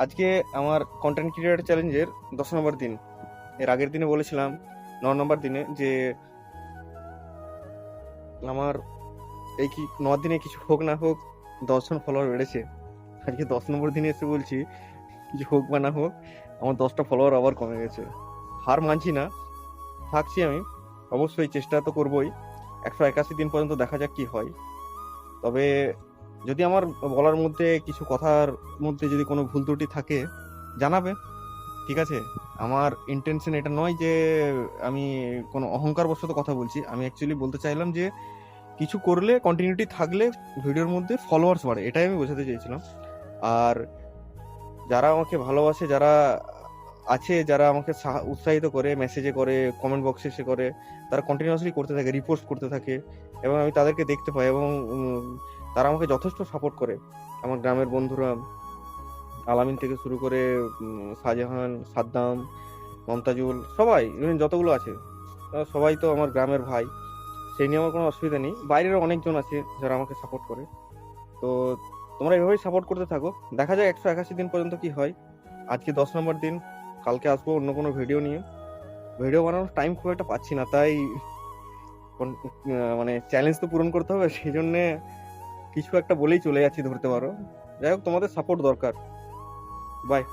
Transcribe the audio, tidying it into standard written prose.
আজকে আমার content creator চ্যালেঞ্জের 10 নম্বর দিন। এর আগের দিনে বলেছিলাম 9 নম্বর দিনে যে আমার এই 9 দিনে কিছু হোক না হোক 10জন ফলোয়ার বেড়েছে। আজকে 10 নম্বর দিনে এসে বলছি কিছু হোক বা না হোক আমার 10টা ফলোয়ার আবার কমে গেছে। হার মানছি না, থাকছি আমি, অবশ্যই চেষ্টা তো করবোই। 181 দিন পর্যন্ত দেখা যাক কি হয়। তবে যদি আমার বলার মধ্যে কিছু কথার মধ্যে যদি কোনো ভুল ত্রুটি থাকে জানাবে, ঠিক আছে? আমার ইন্টেনশন এটা নয় যে আমি কোনো অহংকার বশত কথা বলছি। আমি অ্যাকচুয়ালি বলতে চাইলাম যে কিছু করলে, কন্টিনিউটি থাকলে ভিডিওর মধ্যে ফলোয়ার্স বাড়ে, এটাই আমি বোঝাতে চেয়েছিলাম। আর যারা আমাকে ভালোবাসে, যারা আছে, যারা আমাকে উৎসাহিত করে, মেসেজে করে, কমেন্ট বক্সে এসে করে, তারা কন্টিনিউয়াসলি করতে থাকে, রিপোস্ট করতে থাকে, এবং আমি তাদেরকে দেখতে পাই, এবং তারা আমাকে যথেষ্ট সাপোর্ট করে। আমার গ্রামের বন্ধুরা, আলামিন থেকে শুরু করে শাহজাহান, সাদ্দাম, মমতাজুল, সবাই, ইভেন যতগুলো আছে তারা সবাই তো আমার গ্রামের ভাই। সেই নিয়ে আমার কোনো অসুবিধা নেই। বাইরেরও অনেকজন আছে যারা আমাকে সাপোর্ট করে। তো তোমরা এভাবেই সাপোর্ট করতে থাকো। দেখা যাক 181 দিন পর্যন্ত কি হয়। আজকে 10 নম্বর দিন, কালকে আসবো অন্য কোনো ভিডিও নিয়ে। ভিডিও বানানোর টাইম খুব একটা পাচ্ছি না, তাই মানে চ্যালেঞ্জ তো পূরণ করতে হবে, সেই জন্যে কিছু একটা বলেই চলে যাচ্ছি ধরতে পারো। যাই হোক, তোমাদের সাপোর্ট দরকার। বাই।